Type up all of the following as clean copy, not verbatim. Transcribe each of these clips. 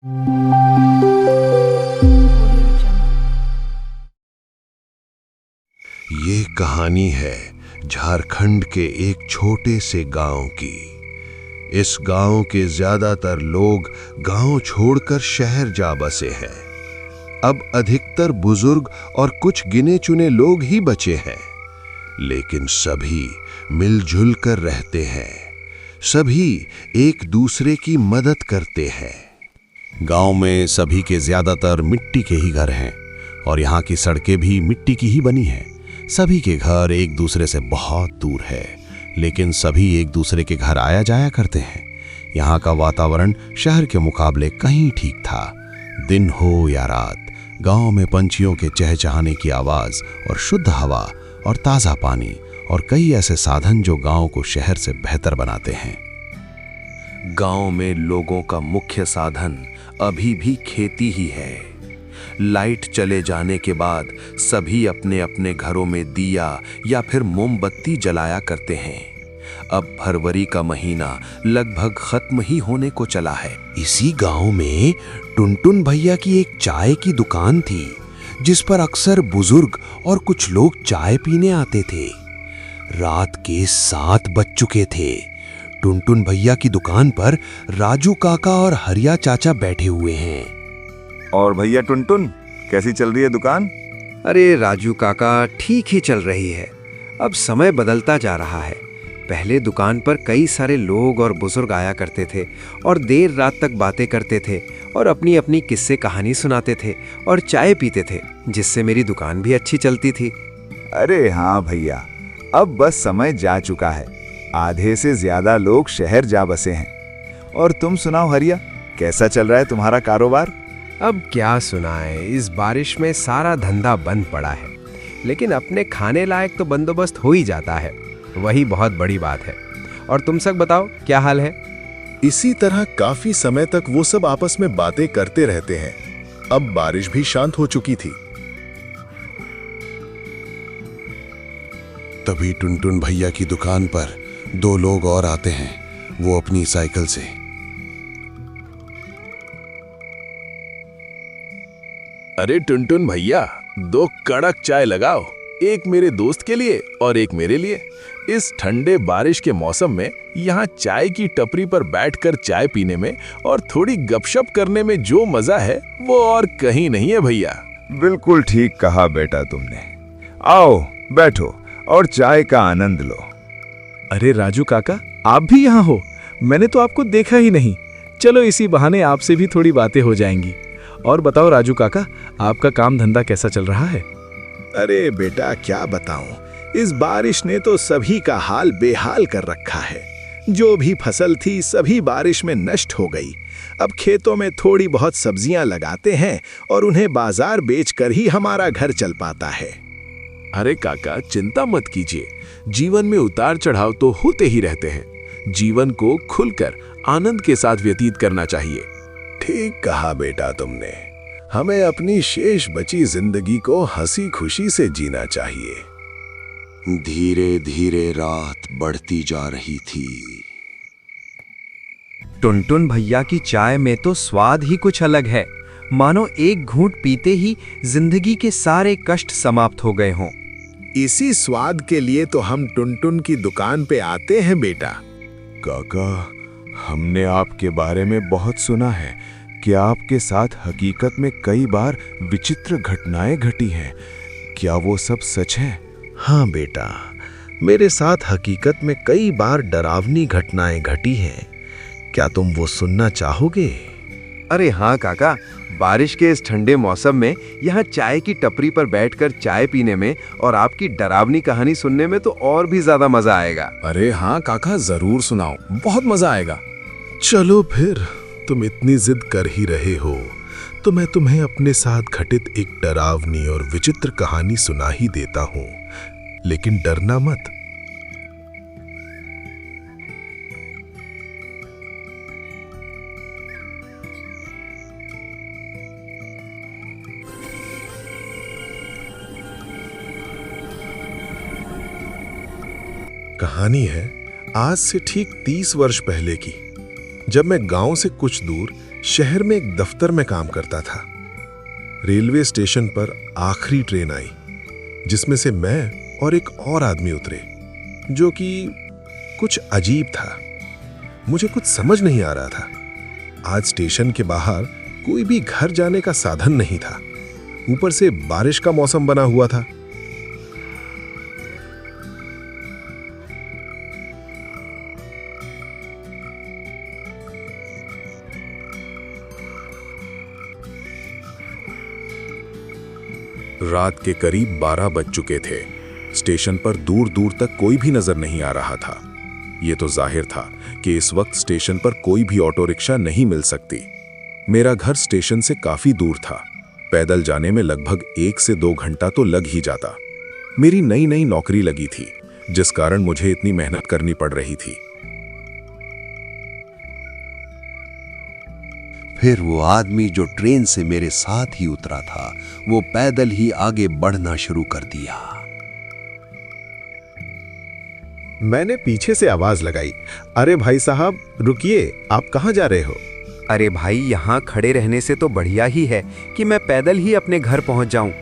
ये कहानी है झारखंड के एक छोटे से गांव की। इस गांव के ज्यादातर लोग गांव छोड़कर शहर जा बसे हैं। अब अधिकतर बुजुर्ग और कुछ गिने चुने लोग ही बचे हैं, लेकिन सभी मिलजुल कर रहते हैं। सभी एक दूसरे की मदद करते हैं। गांव में सभी के ज्यादातर मिट्टी के ही घर हैं और यहाँ की सड़कें भी मिट्टी की ही बनी हैं। सभी के घर एक दूसरे से बहुत दूर है, लेकिन सभी एक दूसरे के घर आया जाया करते हैं। यहाँ का वातावरण शहर के मुकाबले कहीं ठीक था। दिन हो या रात, गांव में पंछियों के चहचहाने की आवाज और शुद्ध हवा और ताज़ा पानी और कई ऐसे साधन जो गांव को शहर से बेहतर बनाते हैं। गांव में लोगों का मुख्य साधन अभी भी खेती ही है। लाइट चले जाने के बाद सभी अपने अपने घरों में दिया या फिर मोमबत्ती जलाया करते हैं। अब फरवरी का महीना लगभग खत्म ही होने को चला है। इसी गांव में टुनटुन भैया की एक चाय की दुकान थी, जिस पर अक्सर बुजुर्ग और कुछ लोग चाय पीने आते थे। रात के 7 बज चुके थे। टुनटुन भैया की दुकान पर राजू काका और हरिया चाचा बैठे हुए हैं। और भैया टुनटुन, कैसी चल रही है दुकान? अरे राजू काका, ठीक ही चल रही है। अब समय बदलता जा रहा है। पहले दुकान पर कई सारे लोग और बुजुर्ग आया करते थे और देर रात तक बातें करते थे और अपनी अपनी किस्से कहानी सुनाते थे और चाय पीते थे, जिससे मेरी दुकान भी अच्छी चलती थी। अरे हाँ भैया, अब बस समय जा चुका है। आधे से ज्यादा लोग शहर जा बसे हैं। और तुम सुनाओ हरिया, कैसा चल रहा है तुम्हारा कारोबार? अब क्या सुनाए, इस बारिश में सारा धंधा बंद पड़ा है, लेकिन अपने खाने लायक तो बंदोबस्त हो ही जाता है। वही बहुत बड़ी बात है। और तुम सब बताओ, क्या हाल है? इसी तरह काफी समय तक वो सब आपस में बातें करते रहते हैं। अब बारिश भी शांत हो चुकी थी। तभी टुनटुन भैया की दुकान पर 2 लोग और आते हैं, वो अपनी साइकिल से। अरे टुनटुन भैया, 2 कड़क चाय लगाओ, एक मेरे दोस्त के लिए और एक मेरे लिए। इस ठंडे बारिश के मौसम में यहाँ चाय की टपरी पर बैठकर चाय पीने में और थोड़ी गपशप करने में जो मजा है वो और कहीं नहीं है भैया। बिल्कुल ठीक कहा बेटा तुमने। आओ बैठो और चाय का आनंद लो। अरे राजू काका, आप भी यहाँ हो? मैंने तो आपको देखा ही नहीं। चलो इसी बहाने आपसे भी थोड़ी बातें हो जाएंगी। और बताओ राजू काका, आपका काम धंधा कैसा चल रहा है? अरे बेटा, क्या बताऊं, इस बारिश ने तो सभी का हाल बेहाल कर रखा है। जो भी फसल थी सभी बारिश में नष्ट हो गई। अब खेतों में थोड़ी बहुत सब्जियां लगाते हैं और उन्हें बाजार बेचकर ही हमारा घर चल पाता है। अरे काका, चिंता मत कीजिए। जीवन में उतार चढ़ाव तो होते ही रहते हैं। जीवन को खुलकर आनंद के साथ व्यतीत करना चाहिए। ठीक कहा बेटा तुमने। हमें अपनी शेष बची जिंदगी को हंसी खुशी से जीना चाहिए। धीरे धीरे रात बढ़ती जा रही थी। टुनटुन भैया की चाय में तो स्वाद ही कुछ अलग है। मानो एक घूंट पीते ही जिंदगी के सारे कष्ट समाप्त हो गए हों। इसी स्वाद के लिए तो हम टुनटुन की दुकान पे आते हैं बेटा। काका, हमने आपके बारे में बहुत सुना है कि आपके साथ हकीकत में कई बार विचित्र घटनाएं घटी हैं। क्या वो सब सच है? हाँ बेटा, मेरे साथ हकीकत में कई बार डरावनी घटनाएं घटी हैं। क्या तुम वो सुनना चाहोगे? अरे हाँ काका, बारिश के इस ठंडे मौसम में यहाँ चाय की टपरी पर बैठकर चाय पीने में और आपकी डरावनी कहानी सुनने में तो और भी ज्यादा मजा आएगा। अरे हाँ काका, जरूर सुनाओ, बहुत मजा आएगा। चलो फिर, तुम इतनी जिद कर ही रहे हो तो मैं तुम्हें अपने साथ घटित एक डरावनी और विचित्र कहानी सुना ही देता हूं। लेकिन डरना मत। कहानी है आज से ठीक 30 वर्ष पहले की। जब मैं गांव से कुछ दूर शहर में एक दफ्तर में काम करता था। रेलवे स्टेशन पर आखिरी ट्रेन आई, जिसमें से मैं और एक और आदमी उतरे, जो कि कुछ अजीब था। मुझे कुछ समझ नहीं आ रहा था। आज स्टेशन के बाहर कोई भी घर जाने का साधन नहीं था। ऊपर से बारिश का मौसम बना हुआ था। रात के करीब 12 बज चुके थे। स्टेशन पर दूर दूर तक कोई भी नजर नहीं आ रहा था। ये तो जाहिर था कि इस वक्त स्टेशन पर कोई भी ऑटो रिक्शा नहीं मिल सकती। मेरा घर स्टेशन से काफी दूर था। पैदल जाने में लगभग 1 से 2 घंटा तो लग ही जाता। मेरी नई नई नौकरी लगी थी, जिस कारण मुझे इतनी मेहनत करनी पड़ रही थी। फिर वो आदमी जो ट्रेन से मेरे साथ ही उतरा था, वो पैदल ही आगे बढ़ना शुरू कर दिया। मैंने पीछे से आवाज लगाई, अरे भाई साहब रुकिए, आप कहां जा रहे हो? अरे भाई, यहाँ खड़े रहने से तो बढ़िया ही है कि मैं पैदल ही अपने घर पहुँच जाऊँ।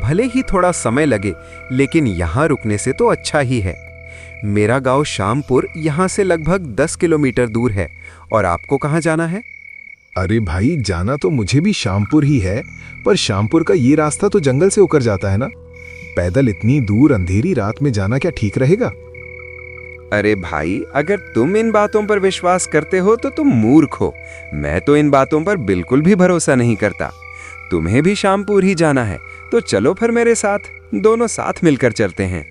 भले ही थोड़ा समय लगे, लेकिन यहाँ रुकने से तो अच्छा ही है। मेरा गांव शामपुर यहाँ से लगभग 10 किलोमीटर दूर है। और आपको कहाँ जाना है? अरे भाई, जाना तो मुझे भी शामपुर ही है, पर शामपुर का ये रास्ता तो जंगल से होकर जाता है ना। पैदल इतनी दूर अंधेरी रात में जाना क्या ठीक रहेगा? अरे भाई, अगर तुम इन बातों पर विश्वास करते हो तो तुम मूर्ख हो। मैं तो इन बातों पर बिल्कुल भी भरोसा नहीं करता। तुम्हें भी शामपुर ही जाना है तो चलो फिर मेरे साथ, दोनों साथ मिलकर चलते हैं।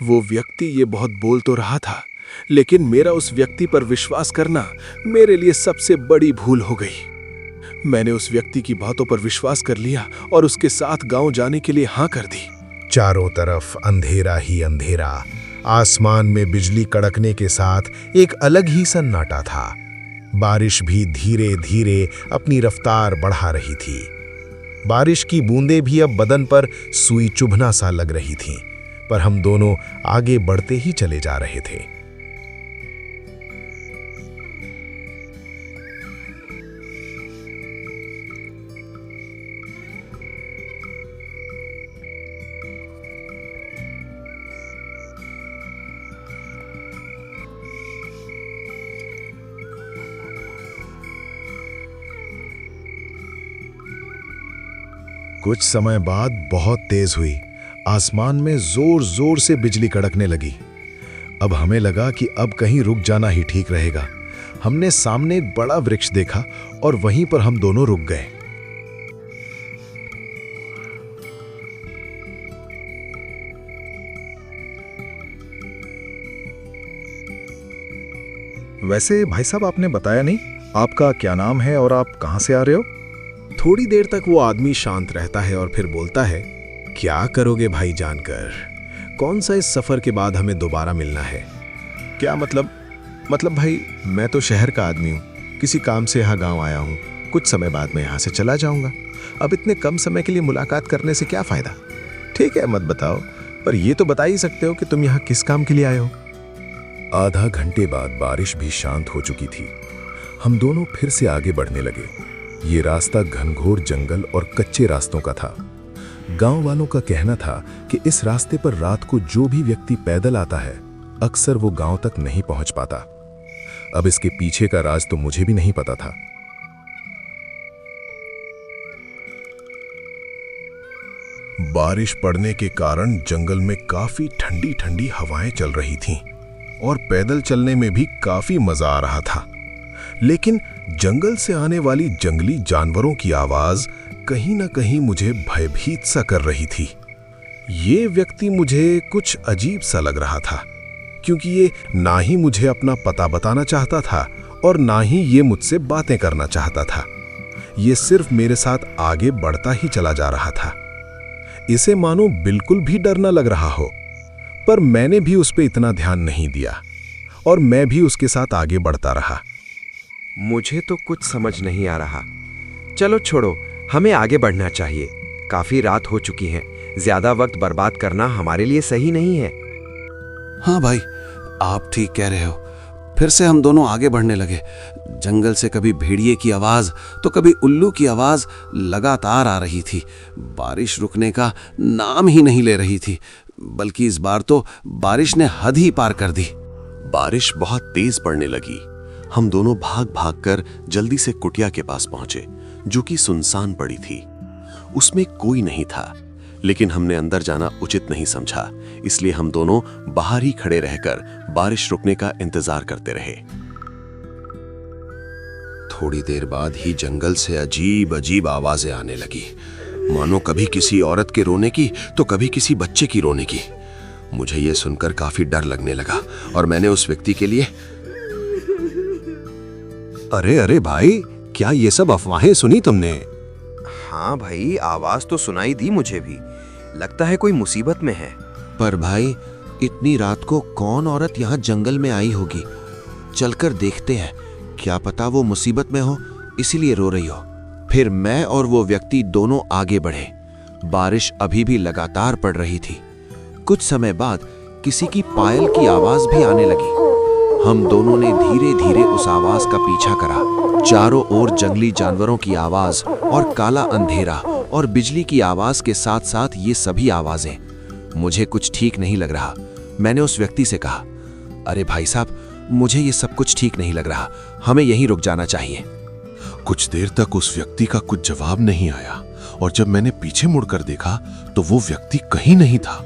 वो व्यक्ति ये बहुत बोल तो रहा था, लेकिन मेरा उस व्यक्ति पर विश्वास करना मेरे लिए सबसे बड़ी भूल हो गई। मैंने उस व्यक्ति की बातों पर विश्वास कर लिया और उसके साथ गांव जाने के लिए हाँ कर दी। चारों तरफ अंधेरा ही अंधेरा। आसमान में बिजली कड़कने के साथ एक अलग ही सन्नाटा था। बारिश भी धीरे धीरे अपनी रफ्तार बढ़ा रही थी। बारिश की बूंदें भी अब बदन पर सुई चुभना सा लग रही थीं, पर हम दोनों आगे बढ़ते ही चले जा रहे थे। कुछ समय बाद बहुत तेज हुई। आसमान में जोर जोर से बिजली कड़कने लगी। अब हमें लगा कि अब कहीं रुक जाना ही ठीक रहेगा। हमने सामने एक बड़ा वृक्ष देखा और वहीं पर हम दोनों रुक गए। वैसे भाई साहब, आपने बताया नहीं आपका क्या नाम है और आप कहां से आ रहे हो? थोड़ी देर तक वो आदमी शांत रहता है और फिर बोलता है, क्या करोगे भाई जानकर? कौन सा इस सफर के बाद हमें दोबारा मिलना है? क्या मतलब भाई, मैं तो शहर का आदमी हूँ, किसी काम से यहाँ गांव आया हूँ। कुछ समय बाद मैं यहाँ से चला जाऊंगा। अब इतने कम समय के लिए मुलाकात करने से क्या फायदा? ठीक है, मत बताओ, पर ये तो बता ही सकते हो कि तुम यहाँ किस काम के लिए आए हो। आधा घंटे बाद बारिश भी शांत हो चुकी थी। हम दोनों फिर से आगे बढ़ने लगे। ये रास्ता घनघोर जंगल और कच्चे रास्तों का था। गांव वालों का कहना था कि इस रास्ते पर रात को जो भी व्यक्ति पैदल आता है, अक्सर वो गांव तक नहीं पहुंच पाता। अब इसके पीछे का राज तो मुझे भी नहीं पता था। बारिश पड़ने के कारण जंगल में काफी ठंडी ठंडी हवाएं चल रही थीं और पैदल चलने में भी काफी मजा आ रहा था। लेकिन जंगल से आने वाली जंगली जानवरों की आवाज कहीं ना कहीं मुझे भयभीत सा कर रही थी। ये व्यक्ति मुझे कुछ अजीब सा लग रहा था, क्योंकि ये ना ही मुझे अपना पता बताना चाहता था और ना ही ये मुझसे बातें करना चाहता था। ये सिर्फ मेरे साथ आगे बढ़ता ही चला जा रहा था। इसे मानो बिल्कुल भी डर न लग रहा हो, पर मैंने भी उस पर इतना ध्यान नहीं दिया और मैं भी उसके साथ आगे बढ़ता रहा। मुझे तो कुछ समझ नहीं आ रहा। चलो छोड़ो, हमें आगे बढ़ना चाहिए। काफी रात हो चुकी है, ज्यादा वक्त बर्बाद करना हमारे लिए सही नहीं है। हाँ भाई, आप ठीक कह रहे हो। फिर से हम दोनों आगे बढ़ने लगे। जंगल से कभी भेड़िए की आवाज तो कभी उल्लू की आवाज लगातार आ रही थी। बारिश रुकने का नाम ही नहीं ले रही थी, बल्कि इस बार तो बारिश ने हद ही पार कर दी। बारिश बहुत तेज पड़ने लगी। हम दोनों भाग भाग कर जल्दी से कुटिया के पास पहुंचे, जो कि सुनसान पड़ी थी। उसमें कोई नहीं था, लेकिन हमने अंदर जाना उचित नहीं समझा, इसलिए हम दोनों बाहर ही खड़े रहकर बारिश रुकने का इंतजार करते रहे। थोड़ी देर बाद ही जंगल से अजीब अजीब आवाजें आने लगी, मानो कभी किसी औरत के रोने की तो कभी किसी बच्चे की रोने की। मुझे यह सुनकर काफी डर लगने लगा और मैंने उस व्यक्ति के लिए, अरे अरे भाई, क्या ये सब अफवाहें सुनी तुमने? हाँ भाई, आवाज तो सुनाई दी मुझे भी। लगता है कोई मुसीबत में है। पर भाई, इतनी रात को कौन औरत यहाँ जंगल में आई होगी? चलकर देखते हैं, क्या पता वो मुसीबत में हो इसीलिए रो रही हो। फिर मैं और वो व्यक्ति दोनों आगे बढ़े। बारिश अभी भी लगातार पड़ रही थी। कुछ समय बाद किसी की पायल की आवाज भी आने लगी। हम दोनों ने धीरे धीरे उस आवाज का पीछा करा। चारों ओर जंगली जानवरों की आवाज और काला अंधेरा और बिजली की आवाज के साथ साथ ये सभी आवाजें। मुझे कुछ ठीक नहीं लग रहा। मैंने उस व्यक्ति से कहा, अरे भाई साहब, मुझे ये सब कुछ ठीक नहीं लग रहा, हमें यहीं रुक जाना चाहिए। कुछ देर तक उस व्यक्ति का कुछ जवाब नहीं आया और जब मैंने पीछे मुड़कर देखा तो वो व्यक्ति कहीं नहीं था।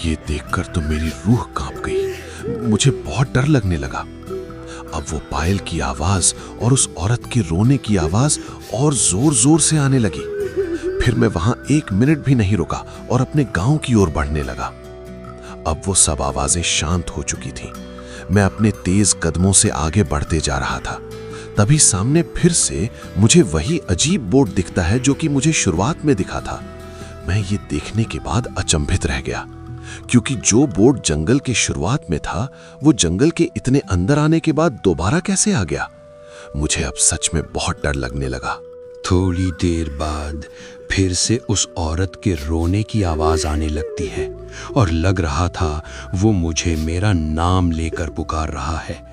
ये देखकर तो मेरी रूह कांप गई। मुझे बहुत डर लगने लगा। अब वो पायल की आवाज और उस औरत के रोने की आवाज और जोर जोर से आने लगी। फिर मैं वहां 1 मिनट भी नहीं रुका और अपने गांव की ओर बढ़ने लगा। अब वो सब आवाजें शांत हो चुकी थीं। मैं अपने तेज कदमों से आगे बढ़ते जा रहा था। तभी सामने फिर से मुझे वही अजीब बोर्ड दिखता है जो कि मुझे शुरुआत में दिखा था। मैं ये देखने के बाद अचंभित रह गया, क्योंकि जो बोर्ड जंगल के शुरुआत में था वो जंगल के इतने अंदर आने के बाद दोबारा कैसे आ गया? मुझे अब सच में बहुत डर लगने लगा। थोड़ी देर बाद फिर से उस औरत के रोने की आवाज आने लगती है और लग रहा था वो मुझे मेरा नाम लेकर पुकार रहा है।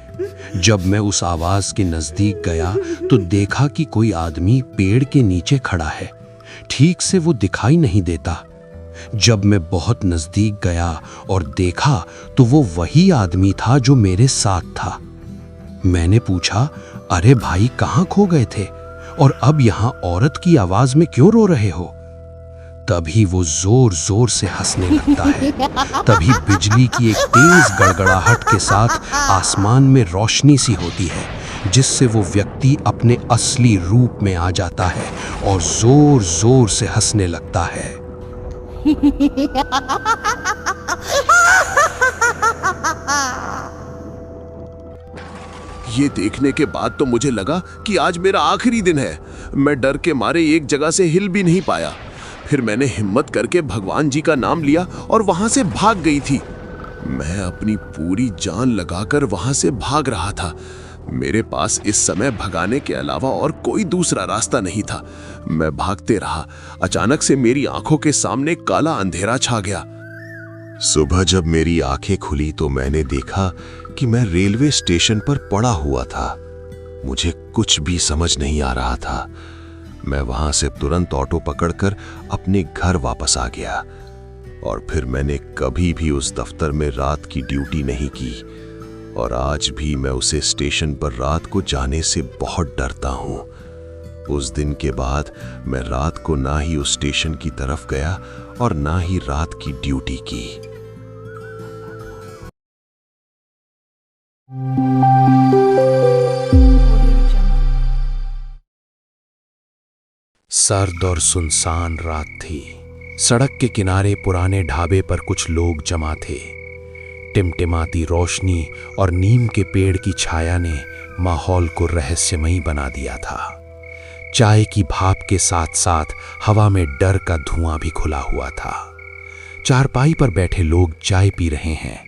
जब मैं उस आवाज के नजदीक गया तो देखा कि कोई आदमी पेड़ के नीचे खड़ा है। ठीक से वो दिखाई नहीं देता। जब मैं बहुत नजदीक गया और देखा तो वो वही आदमी था जो मेरे साथ था। मैंने पूछा, अरे भाई, कहाँ खो गए थे और अब यहाँ औरत की आवाज में क्यों रो रहे हो? तभी वो जोर जोर से हंसने लगता है। तभी बिजली की एक तेज गड़गड़ाहट के साथ आसमान में रोशनी सी होती है, जिससे वो व्यक्ति अपने असली रूप में आ जाता है और जोर जोर से हंसने लगता है। ये देखने के बाद तो मुझे लगा कि आज मेरा आखिरी दिन है। मैं डर के मारे एक जगह से हिल भी नहीं पाया। फिर मैंने हिम्मत करके भगवान जी का नाम लिया और वहां से भाग गई थी। मैं अपनी पूरी जान लगाकर वहां से भाग रहा था। मेरे पास इस समय भगाने के अलावा और कोई दूसरा रास्ता नहीं था। मैं भागते रहा। अचानक से मेरी आंखों के सामने काला अंधेरा छा गया। सुबह जब मेरी आंखें खुली तो मैंने देखा कि मैं रेलवे स्टेशन पर पड़ा हुआ था। मुझे कुछ भी समझ नहीं आ रहा था। मैं वहां से तुरंत ऑटो पकड़कर अपने घर वापस आ गया और फिर मैंने कभी भी उस दफ्तर में रात की ड्यूटी नहीं की और आज भी मैं उसे स्टेशन पर रात को जाने से बहुत डरता हूं। उस दिन के बाद मैं रात को ना ही उस स्टेशन की तरफ गया और ना ही रात की ड्यूटी की। सर्द और सुनसान रात थी। सड़क के किनारे पुराने ढाबे पर कुछ लोग जमा थे। टिमटिमाती रोशनी और नीम के पेड़ की छाया ने माहौल को रहस्यमयी बना दिया था। चाय की भाप के साथ साथ हवा में डर का धुआं भी खुला हुआ था। चारपाई पर बैठे लोग चाय पी रहे हैं।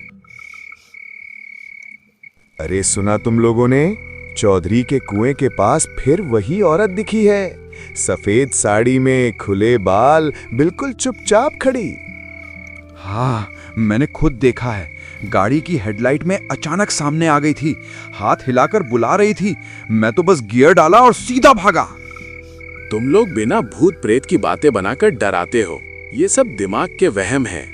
अरे सुना तुम लोगों ने? चौधरी के कुएं के पास फिर वही औरत दिखी है, सफेद साड़ी में, खुले बाल, बिल्कुल चुपचाप खड़ी। हाँ, मैंने खुद देखा है। गाड़ी की हेडलाइट में अचानक सामने आ गई थी, हाथ हिलाकर बुला रही थी। मैं तो बस गियर डाला और सीधा भागा। तुम लोग बिना भूत प्रेत की बातें बनाकर डराते हो। ये सब दिमाग के वहम है।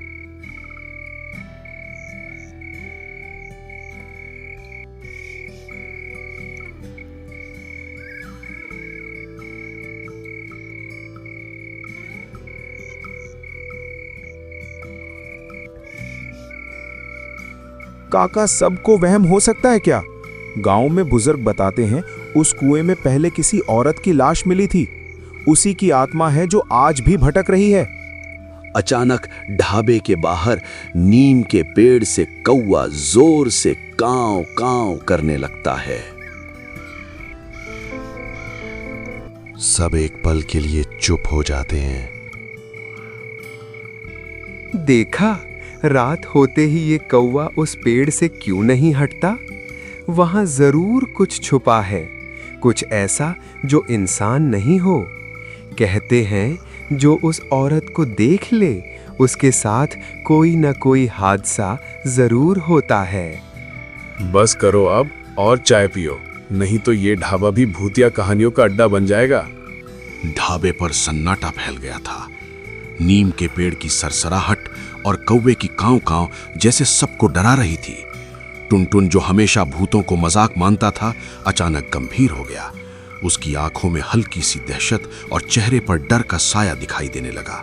काका, सबको वहम हो सकता है क्या? गांव में बुजुर्ग बताते हैं उस कुएं में पहले किसी औरत की लाश मिली थी। उसी की आत्मा है जो आज भी भटक रही है। अचानक ढाबे के बाहर नीम के पेड़ से कौवा जोर से कांव कांव करने लगता है। सब एक पल के लिए चुप हो जाते हैं। देखा, रात होते ही ये कौवा उस पेड़ से क्यों नहीं हटता? वहां जरूर कुछ छुपा है, कुछ ऐसा जो इंसान नहीं हो। कहते हैं जो उस औरत को देख ले उसके साथ कोई न कोई हादसा जरूर होता है। बस करो अब और चाय पियो, नहीं तो ये ढाबा भी भूतिया कहानियों का अड्डा बन जाएगा। ढाबे पर सन्नाटा फैल गया था। नीम के पेड़ की सरसराहट और कौवे की कांव कांव जैसे सबको डरा रही थी। टुनटुन, जो हमेशा भूतों को मजाक मानता था, अचानक गंभीर हो गया। उसकी आंखों में हल्की सी दहशत और चेहरे पर डर का साया दिखाई देने लगा।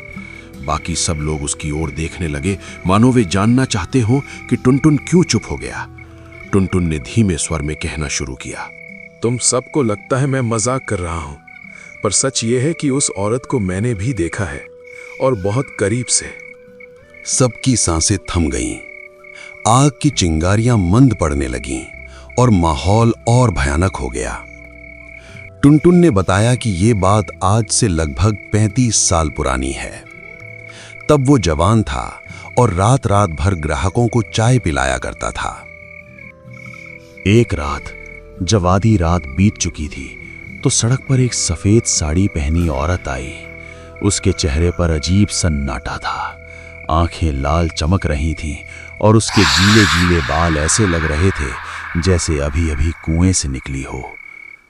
बाकी सब लोग उसकी ओर देखने लगे, मानो वे जानना चाहते हो कि टुनटुन क्यों चुप हो गया। टुनटुन ने धीमे स्वर में कहना शुरू किया, तुम सबको लगता है मैं मजाक कर रहा हूं, पर सच ये है कि उस औरत को मैंने भी देखा है, और बहुत करीब से। सबकी सांसें थम गईं। आग की चिंगारियां मंद पड़ने लगीं और माहौल और भयानक हो गया। टुनटुन ने बताया कि ये बात आज से लगभग 35 साल पुरानी है। तब वो जवान था और रात रात भर ग्राहकों को चाय पिलाया करता था। एक रात जब आधी रात बीत चुकी थी तो सड़क पर एक सफेद साड़ी पहनी औरत आई। उसके चेहरे पर अजीब सन्नाटा था। आंखें लाल चमक रही थीं और उसके गीले गीले बाल ऐसे लग रहे थे जैसे अभी अभी कुएं से निकली हो।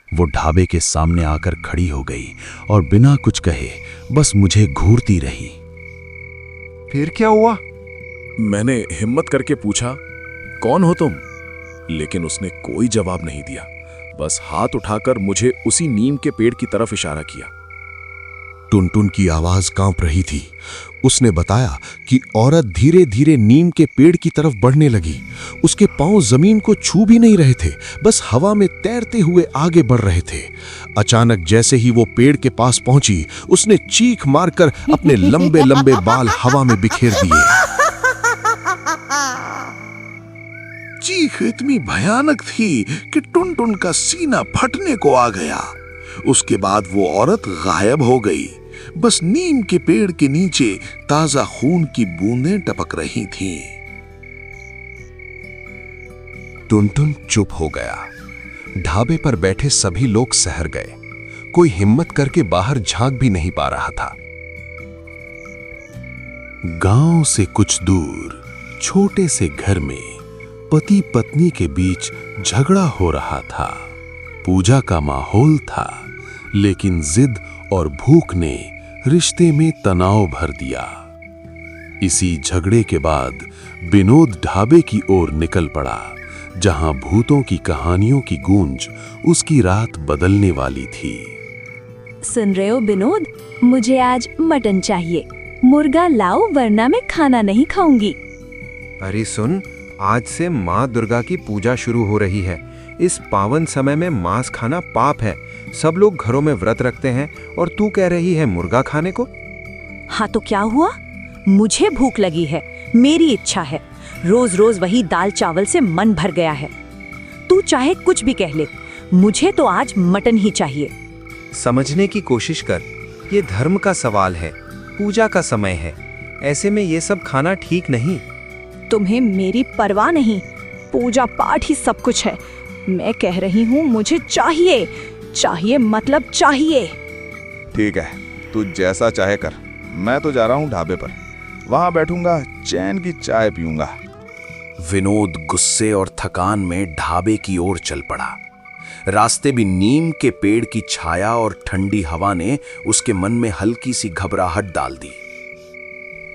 वो ढाबे के सामने आकर खड़ी हो गई और बिना कुछ कहे बस मुझे घूरती रही। फिर क्या हुआ? मैंने हिम्मत करके पूछा, कौन हो तुम? लेकिन उसने कोई जवाब नहीं दिया, बस हाथ उठाकर मुझे उसी नीम के पेड़ की तरफ इशारा किया। टुनटुन की आवाज कांप रही थी। उसने बताया कि औरत धीरे धीरे नीम के पेड़ की तरफ बढ़ने लगी। उसके पांव जमीन को छू भी नहीं रहे थे, बस हवा में तैरते हुए आगे बढ़ रहे थे। अचानक जैसे ही वो पेड़ के पास पहुंची, उसने चीख मारकर अपने लंबे लंबे बाल हवा में बिखेर दिए। चीख इतनी भयानक थी कि टुनटुन का सीना फटने को आ गया। उसके बाद वो औरत गायब हो गई। बस नीम के पेड़ के नीचे ताजा खून की बूंदें टपक रही थीं। टुनटुन चुप हो गया। ढाबे पर बैठे सभी लोग सहर गए। कोई हिम्मत करके बाहर झांक भी नहीं पा रहा था। गांव से कुछ दूर छोटे से घर में पति पत्नी के बीच झगड़ा हो रहा था। पूजा का माहौल था, लेकिन जिद और भूख ने रिश्ते में तनाव भर दिया। इसी झगड़े के बाद विनोद ढाबे की ओर निकल पड़ा, जहां भूतों की कहानियों की गूंज उसकी रात बदलने वाली थी। सुन रहे हो विनोद, मुझे आज मटन चाहिए। मुर्गा लाओ वरना मैं खाना नहीं खाऊंगी। अरे सुन, आज से माँ दुर्गा की पूजा शुरू हो रही है। इस पावन समय में मांस खाना पाप है। सब लोग घरों में व्रत रखते हैं और तू कह रही है मुर्गा खाने को? हाँ तो क्या हुआ? मुझे भूख लगी है, मेरी इच्छा है। रोज रोज वही दाल चावल से मन भर गया है। तू चाहे कुछ भी कह ले, मुझे तो आज मटन ही चाहिए। समझने की कोशिश कर, ये धर्म का सवाल है, पूजा का समय है। ऐसे में ये सब खाना ठीक नहीं। तुम्हें मेरी परवाह नहीं, पूजा पाठ ही सब कुछ है। मैं कह रही हूँ मुझे चाहिए, चाहिए मतलब चाहिए। ठीक है, तू जैसा चाहे कर। मैं तो जा रहा हूँ ढाबे पर, वहां बैठूंगा, चैन की चाय पीऊंगा। विनोद गुस्से और थकान में ढाबे की ओर चल पड़ा। रास्ते भी नीम के पेड़ की छाया और ठंडी हवा ने उसके मन में हल्की सी घबराहट डाल दी।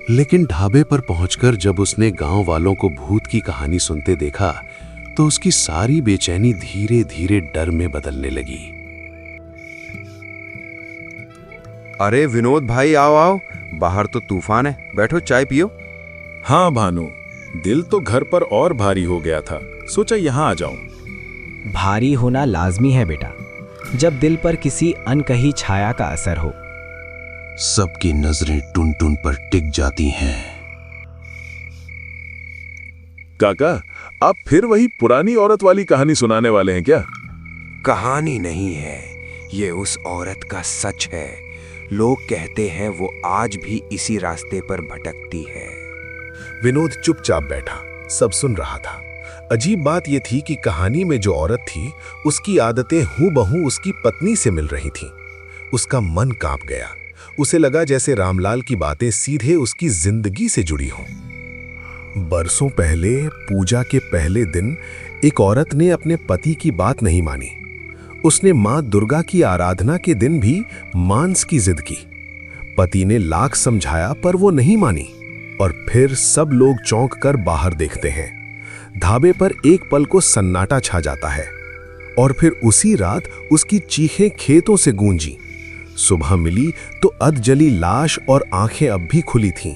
लेकिन ढाबे पर पहुंचकर जब उसने गांव वालों को भूत की कहानी सुनते देखा तो उसकी सारी बेचैनी धीरे धीरे डर में बदलने लगी। अरे विनोद भाई, आओ आओ, बाहर तो तूफान है, बैठो चाय पियो। हाँ भानु, दिल तो घर पर और भारी हो गया था, सोचा यहाँ आ जाऊं। भारी होना लाजमी है बेटा, जब दिल पर किसी अनकही छाया का असर हो। सबकी नजरें टुनटुन पर टिक जाती हैं। काका, आप फिर वही पुरानी औरत वाली कहानी सुनाने वाले हैं क्या? कहानी नहीं है, ये उस औरत का सच है। लोग कहते हैं वो आज भी इसी रास्ते पर भटकती है। विनोद चुपचाप बैठा, सब सुन रहा था। अजीब बात यह थी कि कहानी में जो औरत थी उसकी आदतें हूबहू उसकी पत्नी से मिल रही थीं। उसका मन कांप गया। उसे लगा जैसे रामलाल की बातें सीधे उसकी जिंदगी से जुड़ी हों। बरसों पहले पूजा के पहले दिन एक औरत ने अपने पति की बात नहीं मानी। उसने मां दुर्गा की आराधना के दिन भी मांस की जिद की। पति ने लाख समझाया पर वो नहीं मानी और फिर सब लोग चौंक कर बाहर देखते हैं। ढाबे पर एक पल को सन्नाटा छा जाता है और फिर उसी रात उसकी चीखें खेतों से गूंजी। सुबह मिली तो अधजली लाश और आंखें अब भी खुली थीं।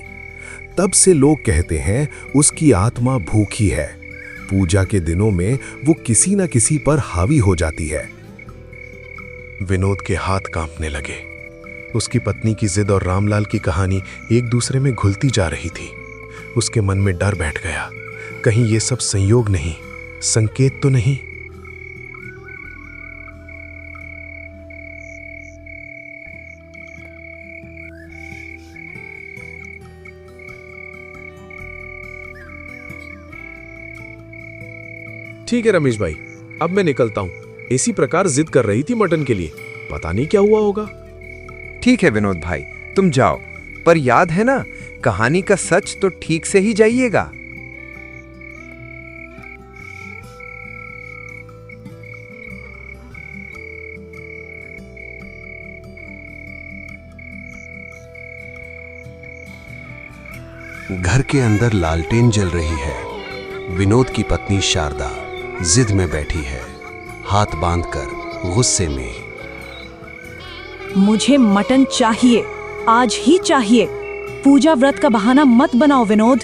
तब से लोग कहते हैं उसकी आत्मा भूखी है। पूजा के दिनों में वो किसी न किसी पर हावी हो जाती है। विनोद के हाथ कांपने लगे। उसकी पत्नी की जिद और रामलाल की कहानी एक दूसरे में घुलती जा रही थी। उसके मन में डर बैठ गया, कहीं ये सब संयोग नहीं, संकेत तो नहीं। ठीक है रमेश भाई, अब मैं निकलता हूँ। इसी प्रकार जिद कर रही थी मटन के लिए, पता नहीं क्या हुआ होगा। ठीक है विनोद भाई, तुम जाओ, पर याद है ना, कहानी का सच तो ठीक से ही जाइएगा। घर के अंदर लालटेन जल रही है। विनोद की पत्नी शारदा जिद में बैठी है, हाथ बांधकर गुस्से में। मुझे मटन चाहिए, आज ही चाहिए। पूजा व्रत का बहाना मत बनाओ विनोद।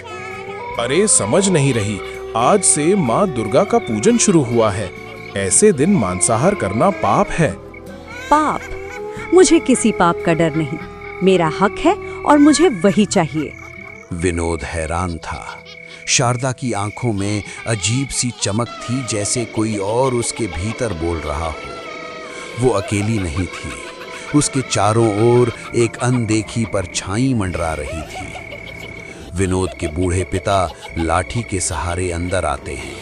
अरे समझ नहीं रही, आज से माँ दुर्गा का पूजन शुरू हुआ है। ऐसे दिन मांसाहार करना पाप है। पाप? मुझे किसी पाप का डर नहीं, मेरा हक है और मुझे वही चाहिए। विनोद हैरान था। शारदा की आंखों में अजीब सी चमक थी, जैसे कोई और उसके भीतर बोल रहा हो। वो अकेली नहीं थी, उसके चारों ओर एक अनदेखी परछाई मंडरा रही थी। विनोद के बूढ़े पिता लाठी के सहारे अंदर आते हैं।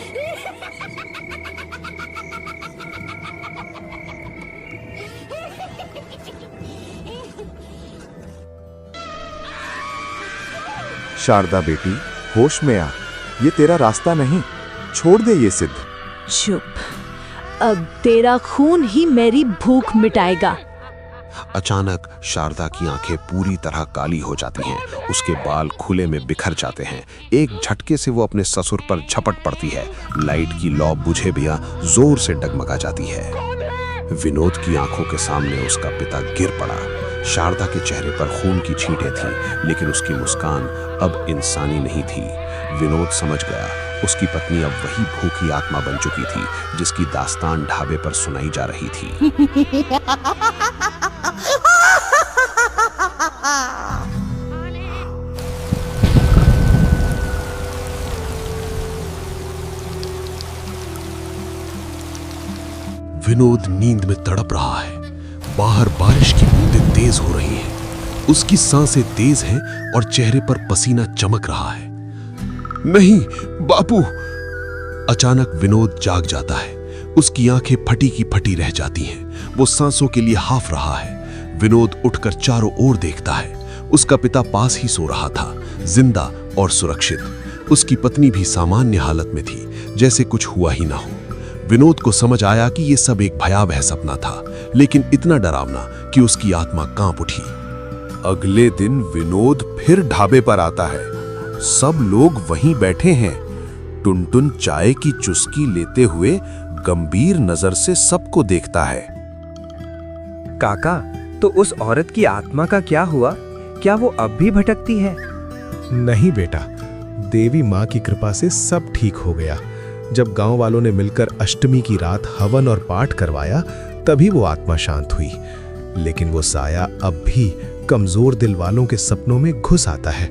शारदा बेटी, होश में आ, ये तेरा रास्ता नहीं, छोड़ दे ये सिद्ध। चुप, अब तेरा खून ही मेरी भूख मिटाएगा। अचानक शारदा की आंखें पूरी तरह काली हो जाती हैं, उसके बाल खुले में बिखर जाते हैं। एक झटके से वो अपने ससुर पर झपट पड़ती है। लाइट की लौ बुझे बिना जोर से डगमगा जाती है। विनोद की आंखों के सामने उसका पिता गिर पड़ा। शारदा के चेहरे पर खून की छींटें थीं, लेकिन उसकी मुस्कान अब इंसानी नहीं थी। विनोद समझ गया, उसकी पत्नी अब वही भूखी आत्मा बन चुकी थी जिसकी दास्तान ढाबे पर सुनाई जा रही थी। विनोद नींद में तड़प रहा है। बाहर बारिश की बूंदें तेज हो रही हैं। उसकी सांसें तेज हैं और चेहरे पर पसीना चमक रहा है। नहीं बापू! अचानक विनोद जाग जाता है। उसकी आंखें फटी की फटी रह जाती हैं। वो सांसों के लिए हाफ रहा है। विनोद उठकर चारों ओर देखता है। उसका पिता पास ही सो रहा था, जिंदा और सुरक्षित। उसकी पत्नी भी सामान्य हालत में थी, जैसे कुछ हुआ ही ना हो। विनोद को समझ आया कि ये सब एक भयावह सपना था, लेकिन इतना डरावना कि उसकी आत्मा कांप उठी। अगले दिन विनोद फिर ढाबे पर आता है। सब लोग वहीं बैठे हैं। टुनटुन चाय की चुस्की लेते हुए गंभीर नजर से सबको देखता है। काका, तो उस औरत की आत्मा का क्या हुआ? क्या वो अब भी भटकती है? नहीं बेटा, देवी माँ की कृपा से सब ठीक हो गया। जब गांव वालों ने मिलकर अष्टमी की रात हवन और पाठ करवाया, तभी वो आत्मा शांत हुई। लेकिन वो साया अब भी कमजोर दिल वालों के सपनों में घुस आता है।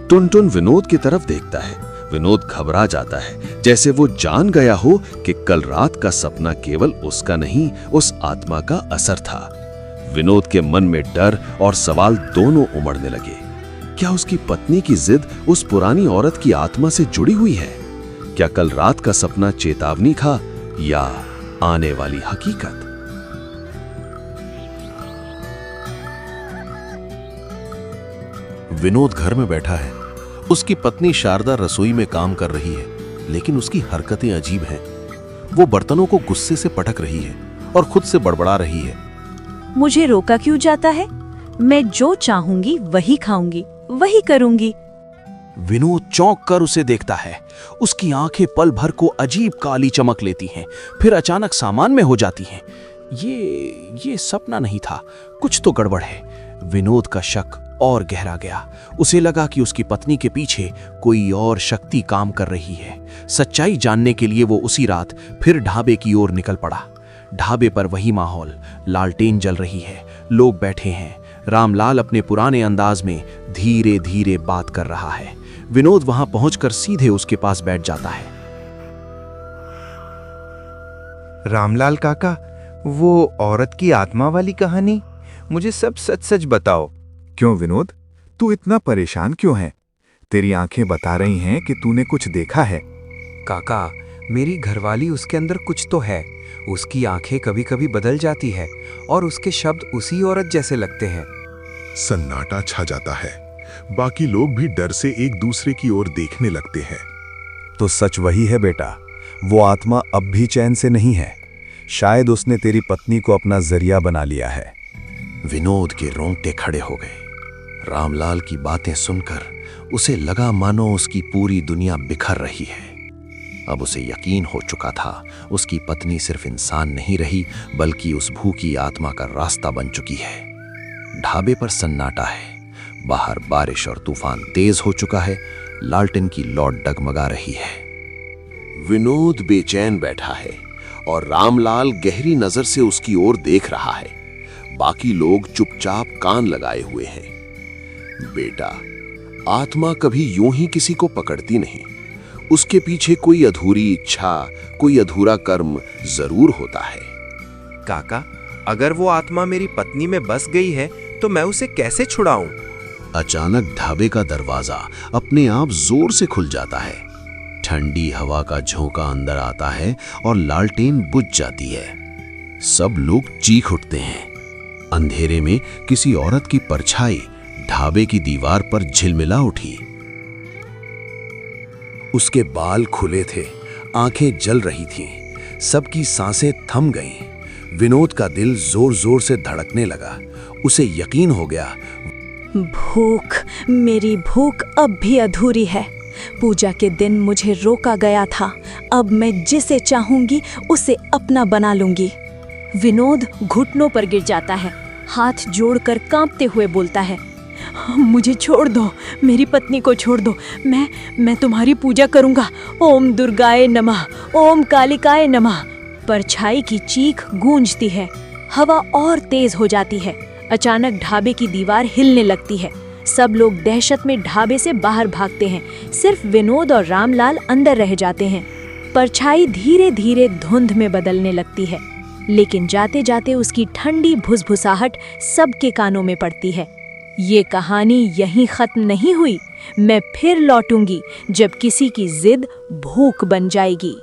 टुनटुन विनोद की तरफ देखता है। विनोद घबरा जाता है, जैसे वो जान गया हो कि कल रात का सपना केवल उसका नहीं, उस आत्मा का असर था। विनोद के मन में डर और सवाल दोनों उमड़ने लगे। क्या उसकी पत्नी की जिद उस पुरानी औरत की आत्मा से जुड़ी हुई है? क्या कल रात का सपना चेतावनी था या आने वाली हकीकत? विनोद घर में बैठा है। उसकी पत्नी शारदा रसोई में काम कर रही है, लेकिन उसकी हरकतें अजीब हैं। वो बर्तनों को गुस्से से पटक रही है और खुद से बड़बड़ा रही है। मुझे रोका क्यों जाता है? मैं जो चाहूंगी वही खाऊंगी, वही करूंगी। विनोद चौंक कर उसे देखता है। उसकी आंखें पल भर को अजीब काली चमक लेती हैं, फिर अचानक सामान में हो जाती हैं। ये सपना नहीं था, कुछ तो गड़बड़ है। विनोद का शक और गहरा गया। उसे लगा कि उसकी पत्नी के पीछे कोई और शक्ति काम कर रही है। सच्चाई जानने के लिए वो उसी रात फिर ढाबे की ओर निकल पड़ा। ढाबे पर वही माहौल, लालटेन जल रही है, लोग बैठे हैं। रामलाल अपने पुराने अंदाज में धीरे धीरे बात कर रहा है। विनोद वहां पहुंचकर सीधे उसके पास बैठ जाता है। रामलाल काका, वो औरत की आत्मा वाली कहानी, मुझे सब सच सच बताओ। क्यों विनोद, तू इतना परेशान क्यों है? तेरी आंखें बता रही हैं कि तूने कुछ देखा है। काका, मेरी घरवाली उसके अंदर कुछ तो है। उसकी आंखें कभी कभी बदल जाती है और उसके शब्द उसी औरत जैसे लगते हैं। सन्नाटा छा जाता है। बाकी लोग भी डर से एक दूसरे की ओर देखने लगते हैं। तो सच वही है बेटा, वो आत्मा अब भी चैन से नहीं है। शायद उसने तेरी पत्नी को अपना जरिया बना लिया है। विनोद के रोंगटे खड़े हो गए। रामलाल की बातें सुनकर उसे लगा मानो उसकी पूरी दुनिया बिखर रही है। अब उसे यकीन हो चुका था, उसकी पत्नी सिर्फ इंसान नहीं रही, बल्कि उस भूखी आत्मा का रास्ता बन चुकी है। ढाबे पर सन्नाटा है। बाहर बारिश और तूफान तेज हो चुका है। लालटेन की लौ डगमगा रही है। विनोद बेचैन बैठा है और रामलाल गहरी नजर से उसकी ओर देख रहा है। बाकी लोग चुपचाप कान लगाए हुए हैं। बेटा, आत्मा कभी यूं ही किसी को पकड़ती नहीं। उसके पीछे कोई अधूरी इच्छा, कोई अधूरा कर्म जरूर होता है। काका, अगर वो आत्मा मेरी पत्नी में बस गई है तो मैं उसे कैसे छुड़ाऊं? अचानक ढाबे का दरवाजा अपने आप जोर से खुल जाता है। ठंडी हवा का झोंका अंदर आता है और लालटेन बुझ जाती है। सब लोग चीख उठते हैं। अंधेरे में किसी औरत की परछाई ढाबे की दीवार पर झिलमिला उठी। उसके बाल खुले थे, आंखें जल रही थीं, सबकी सांसें थम गईं। विनोद का दिल जोर जोर से धड़कने लगा। उसे यकीन हो गया, भूख, मेरी भूख अब भी अधूरी है। पूजा के दिन मुझे रोका गया था, अब मैं जिसे चाहूंगी उसे अपना बना लूंगी। विनोद घुटनों पर गिर जाता है, हाथ जोड़कर कांपते हुए बोलता है, मुझे छोड़ दो, मेरी पत्नी को छोड़ दो, मैं तुम्हारी पूजा करूंगा। ओम दुर्गाए नमः, ओम कालिकाए नमः। परछाई की चीख गूंजती है। हवा और तेज हो जाती है। अचानक ढाबे की दीवार हिलने लगती है। सब लोग दहशत में ढाबे से बाहर भागते हैं। सिर्फ विनोद और रामलाल अंदर रह जाते हैं। परछाई धीरे धीरे धुंध में बदलने लगती है, लेकिन जाते जाते उसकी ठंडी भुसभुसाहट सबके कानों में पड़ती है। ये कहानी यहीं खत्म नहीं हुई। मैं फिर लौटूंगी जब किसी की जिद भूख बन जाएगी।